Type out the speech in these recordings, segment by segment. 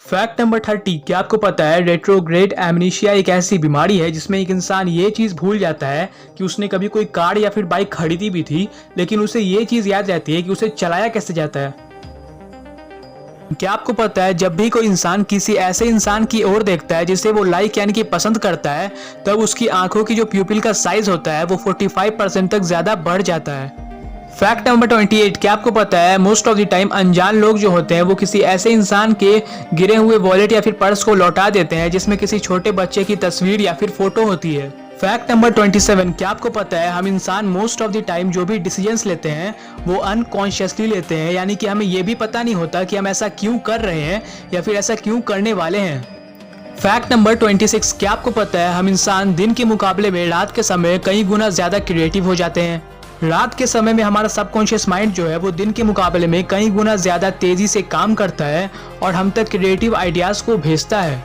Fact number 30, क्या आपको पता है रेट्रोग्रेड एमनीशिया एक ऐसी बीमारी है जिसमें एक इंसान ये चीज़ भूल जाता है कि उसने कभी कोई कार या फिर बाइक खरीदी भी थी, लेकिन उसे ये चीज़ याद रहती है कि उसे चलाया कैसे जाता है। क्या आपको पता है जब भी कोई इंसान किसी ऐसे इंसान की ओर देखता है जिसे वो लाइक यानी कि पसंद करता है, तब उसकी आंखों की जो प्यूपिल का साइज होता है वो 45% तक ज़्यादा बढ़ जाता है। फैक्ट नंबर 28, क्या आपको पता है मोस्ट ऑफ द टाइम अनजान लोग जो होते हैं वो किसी ऐसे इंसान के गिरे हुए वॉलेट या फिर पर्स को लौटा देते हैं जिसमें किसी छोटे बच्चे की तस्वीर या फिर फोटो होती है। फैक्ट नंबर 27, क्या आपको पता है हम इंसान मोस्ट ऑफ द टाइम जो भी डिसीजंस लेते हैं वो अनकॉन्शियसली लेते हैं, यानी कि हमें ये भी पता नहीं होता कि हम ऐसा क्यों कर रहे हैं या फिर ऐसा क्यों करने वाले हैं। फैक्ट नंबर 26, क्या आपको पता है हम इंसान दिन के मुकाबले में रात के समय कई गुना ज़्यादा क्रिएटिव हो जाते हैं। रात के समय में हमारा सबकॉन्शियस माइंड जो है वो दिन के मुकाबले में कई गुना ज़्यादा तेज़ी से काम करता है और हम तक क्रिएटिव आइडियाज़ को भेजता है।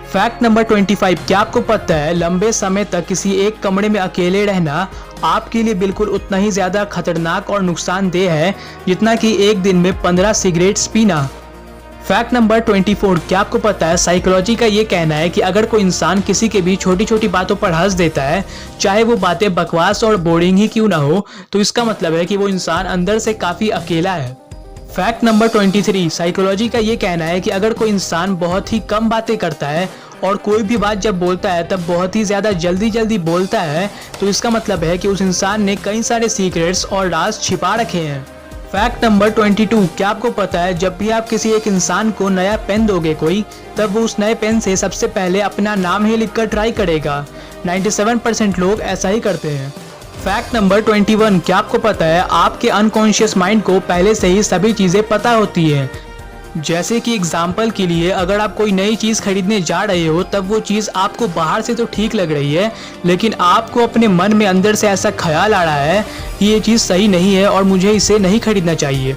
फैक्ट नंबर 25, क्या आपको पता है लंबे समय तक किसी एक कमरे में अकेले रहना आपके लिए बिल्कुल उतना ही ज़्यादा खतरनाक और नुकसानदेह है जितना कि एक दिन में 15 सिगरेट्स पीना। फैक्ट नंबर 24, क्या आपको पता है साइकोलॉजी का ये कहना है कि अगर कोई इंसान किसी के भी छोटी छोटी बातों पर हंस देता है, चाहे वो बातें बकवास और बोरिंग ही क्यों ना हो, तो इसका मतलब है कि वो इंसान अंदर से काफ़ी अकेला है। फैक्ट नंबर 23, साइकोलॉजी का ये कहना है कि अगर कोई इंसान बहुत ही कम बातें करता है और कोई भी बात जब बोलता है तब बहुत ही ज़्यादा जल्दी बोलता है, तो इसका मतलब है कि उस इंसान ने कई सारे सीक्रेट्स और राज छिपा रखे हैं। फैक्ट नंबर 22, क्या आपको पता है जब भी आप किसी एक इंसान को नया पेन दोगे कोई, तब वो उस नए पेन से सबसे पहले अपना नाम ही लिखकर ट्राई करेगा। 97% लोग ऐसा ही करते हैं। फैक्ट नंबर 21, क्या आपको पता है आपके अनकॉन्शियस माइंड को पहले से ही सभी चीज़ें पता होती हैं। जैसे कि एग्जाम्पल के लिए अगर आप कोई नई चीज़ खरीदने जा रहे हो, तब वो चीज़ आपको बाहर से तो ठीक लग रही है, लेकिन आपको अपने मन में अंदर से ऐसा ख्याल आ रहा है कि ये चीज़ सही नहीं है और मुझे इसे नहीं खरीदना चाहिए।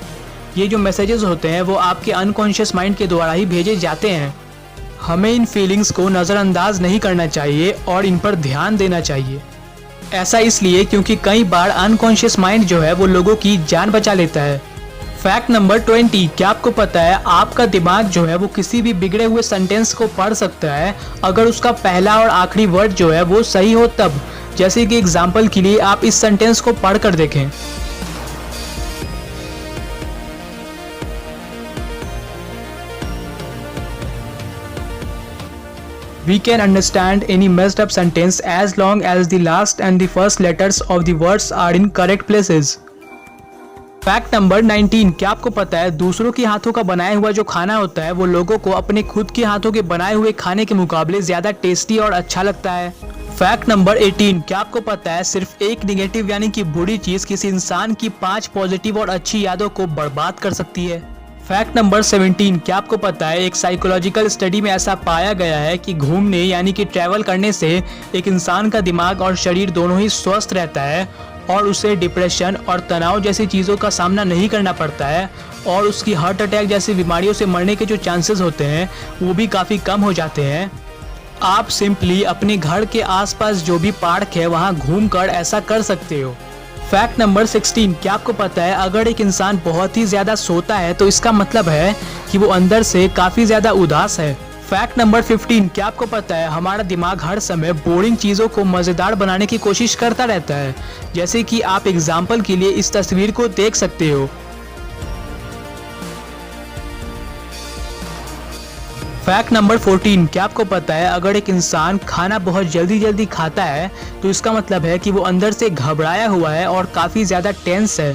ये जो मैसेजेस होते हैं वो आपके अनकॉन्शियस माइंड के द्वारा ही भेजे जाते हैं। हमें इन फीलिंग्स को नज़रअंदाज नहीं करना चाहिए और इन पर ध्यान देना चाहिए। ऐसा इसलिए क्योंकि कई बार अनकॉन्शियस माइंड जो है वो लोगों की जान बचा लेता है। फैक्ट नंबर 20, क्या आपको पता है आपका दिमाग जो है वो किसी भी बिगड़े हुए सेंटेंस को पढ़ सकता है अगर उसका पहला और आखिरी वर्ड जो है वो सही हो तब। जैसे कि एग्जाम्पल के लिए आप इस सेंटेंस को पढ़ कर देखें। We can understand any messed up sentence as long as the last and the first letters of the words are in correct places. Fact number 19, क्या आपको पता है दूसरों के हाथों का बनाया हुआ जो खाना होता है वो लोगों को अपने खुद के हाथों के बनाए हुए खाने के मुकाबले ज़्यादा टेस्टी और अच्छा लगता है। फैक्ट नंबर 18, क्या आपको पता है सिर्फ एक निगेटिव यानी कि बुरी चीज़ किसी इंसान की 5 पॉजिटिव और अच्छी यादों को बर्बाद कर सकती है। फैक्ट नंबर 17, क्या आपको पता है एक साइकोलॉजिकल स्टडी में ऐसा पाया गया है कि घूमने यानी कि ट्रैवल करने से एक इंसान का दिमाग और शरीर दोनों ही स्वस्थ रहता है और उसे डिप्रेशन और तनाव जैसी चीज़ों का सामना नहीं करना पड़ता है और उसकी हार्ट अटैक जैसी बीमारियों से मरने के जो चांसेस होते हैं वो भी काफ़ी कम हो जाते हैं। आप सिंपली अपने घर के आसपास जो भी पार्क है वहाँ घूमकर ऐसा कर सकते हो। फैक्ट नंबर 16, क्या आपको पता है अगर एक इंसान बहुत ही ज़्यादा सोता है तो इसका मतलब है कि वो अंदर से काफ़ी ज़्यादा उदास है। फैक्ट नंबर 15, क्या आपको पता है हमारा दिमाग हर समय बोरिंग चीज़ों को मज़ेदार बनाने की कोशिश करता रहता है। जैसे कि आप एग्जाम्पल के लिए इस तस्वीर को देख सकते हो। फैक्ट नंबर 14, क्या आपको पता है अगर एक इंसान खाना बहुत जल्दी खाता है तो इसका मतलब है कि वो अंदर से घबराया हुआ है और काफ़ी ज़्यादा टेंस है।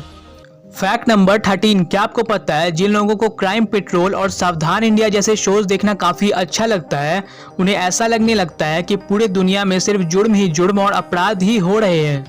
फैक्ट नंबर 13, क्या आपको पता है जिन लोगों को क्राइम पेट्रोल और सावधान इंडिया जैसे शोज देखना काफ़ी अच्छा लगता है, उन्हें ऐसा लगने लगता है कि पूरे दुनिया में सिर्फ जुर्म ही जुर्म और अपराध ही हो रहे हैं।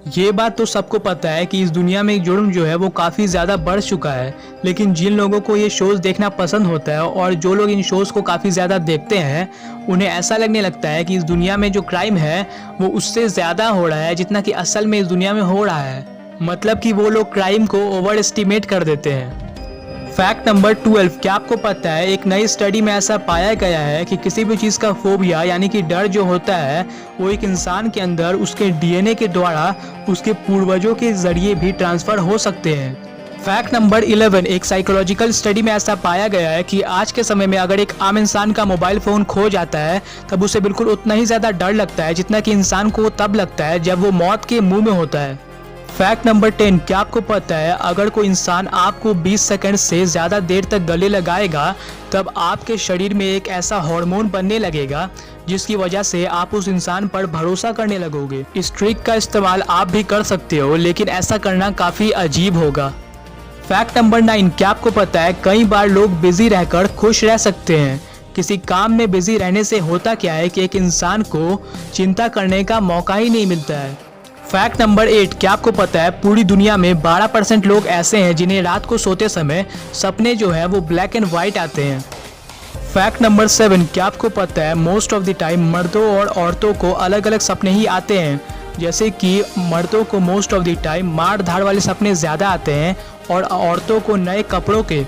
ये बात तो सबको पता है कि इस दुनिया में जुर्म जो है वो काफ़ी ज़्यादा बढ़ चुका है, लेकिन जिन लोगों को ये शोज़ देखना पसंद होता है और जो लोग इन शोज़ को काफ़ी ज़्यादा देखते हैं, उन्हें ऐसा लगने लगता है कि इस दुनिया में जो क्राइम है वो उससे ज़्यादा हो रहा है जितना कि असल में इस दुनिया में हो रहा है। मतलब कि वो लोग क्राइम को ओवर एस्टिमेट कर देते हैं। फैक्ट नंबर 12, क्या आपको पता है एक नई स्टडी में ऐसा पाया गया है कि किसी भी चीज़ का फोबिया यानी कि डर जो होता है वो एक इंसान के अंदर उसके डीएनए के द्वारा उसके पूर्वजों के जरिए भी ट्रांसफ़र हो सकते हैं। फैक्ट नंबर 11, एक साइकोलॉजिकल स्टडी में ऐसा पाया गया है कि आज के समय में अगर एक आम इंसान का मोबाइल फ़ोन खो जाता है तब उसे बिल्कुल उतना ही ज़्यादा डर लगता है जितना कि इंसान को तब लगता है जब वो मौत के मुंह में होता है। फैक्ट नंबर 10, क्या आपको पता है अगर कोई इंसान आपको 20 सेकंड से ज़्यादा देर तक गले लगाएगा तब आपके शरीर में एक ऐसा हार्मोन बनने लगेगा जिसकी वजह से आप उस इंसान पर भरोसा करने लगोगे। इस ट्रिक का इस्तेमाल आप भी कर सकते हो, लेकिन ऐसा करना काफ़ी अजीब होगा। फैक्ट नंबर 9, क्या आपको पता है कई बार लोग बिजी रहकर खुश रह सकते हैं। किसी काम में बिजी रहने से होता क्या है कि एक इंसान को चिंता करने का मौका ही नहीं मिलता है। फैक्ट नंबर 8, क्या आपको पता है पूरी दुनिया में 12% लोग ऐसे हैं जिन्हें रात को सोते समय सपने जो है वो ब्लैक एंड वाइट आते हैं। फैक्ट नंबर 7, क्या आपको पता है मोस्ट ऑफ द टाइम मर्दों और औरतों को अलग अलग सपने ही आते हैं, जैसे कि मर्दों को मोस्ट ऑफ द टाइम मार धाड़ वाले सपने ज़्यादा आते हैं और औरतों को नए कपड़ों के।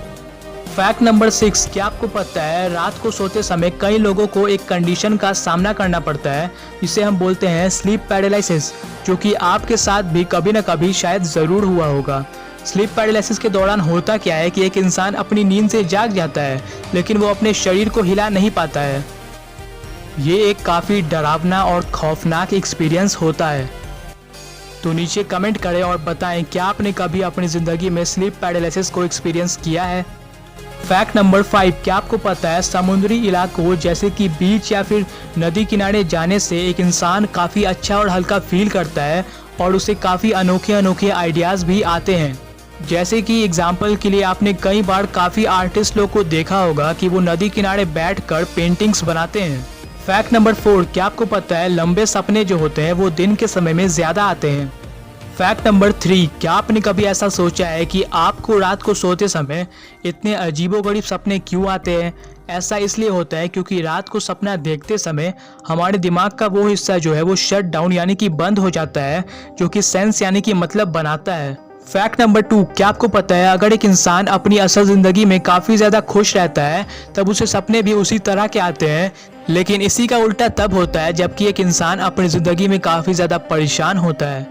फैक्ट नंबर 6, क्या आपको पता है रात को सोते समय कई लोगों को एक कंडीशन का सामना करना पड़ता है जिसे हम बोलते हैं स्लीप पैरालिसिस, जो कि आपके साथ भी कभी न कभी शायद ज़रूर हुआ होगा। स्लीप पैरालिसिस के दौरान होता क्या है कि एक इंसान अपनी नींद से जाग जाता है लेकिन वो अपने शरीर को हिला नहीं पाता है। ये एक काफ़ी डरावना और खौफनाक एक्सपीरियंस होता है। तो नीचे कमेंट करें और बताएं क्या आपने कभी अपनी ज़िंदगी में स्लीप पैरालिसिस को एक्सपीरियंस किया है। फैक्ट नंबर 5, क्या आपको पता है समुद्री इलाकों जैसे कि बीच या फिर नदी किनारे जाने से एक इंसान काफ़ी अच्छा और हल्का फील करता है और उसे काफ़ी अनोखे आइडियाज़ भी आते हैं। जैसे कि एग्जाम्पल के लिए आपने कई बार काफ़ी आर्टिस्ट लोग को देखा होगा कि वो नदी किनारे बैठकर पेंटिंग्स बनाते हैं। फैक्ट नंबर 4, क्या आपको पता है लंबे सपने जो होते हैं वो दिन के समय में ज़्यादा आते हैं। फैक्ट नंबर 3, क्या आपने कभी ऐसा सोचा है कि आपको रात को सोते समय इतने अजीबोगरीब सपने क्यों आते हैं? ऐसा इसलिए होता है क्योंकि रात को सपना देखते समय हमारे दिमाग का वो हिस्सा जो है वो शट डाउन यानी कि बंद हो जाता है, जो कि सेंस यानी कि मतलब बनाता है। फैक्ट नंबर 2, क्या आपको पता है अगर एक इंसान अपनी असल ज़िंदगी में काफ़ी ज़्यादा खुश रहता है तब उसे सपने भी उसी तरह के आते हैं, लेकिन इसी का उल्टा तब होता है जबकि एक इंसान अपनी ज़िंदगी में काफ़ी ज़्यादा परेशान होता है।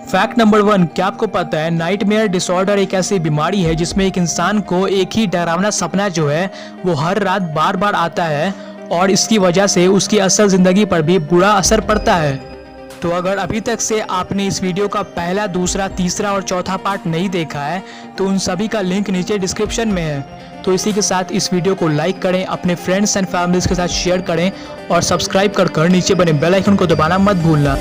फैक्ट नंबर 1, क्या आपको पता है नाइटमेयर डिसऑर्डर एक ऐसी बीमारी है जिसमें एक इंसान को एक ही डरावना सपना जो है वो हर रात बार बार आता है और इसकी वजह से उसकी असल ज़िंदगी पर भी बुरा असर पड़ता है। तो अगर अभी तक से आपने इस वीडियो का पहला, दूसरा, तीसरा और चौथा पार्ट नहीं देखा है तो उन सभी का लिंक नीचे डिस्क्रिप्शन में है। तो इसी के साथ इस वीडियो को लाइक करें, अपने फ्रेंड्स एंड फैमिलीज के साथ शेयर करें और सब्सक्राइब कर नीचे बने बेल आइकन को दबाना मत भूलना।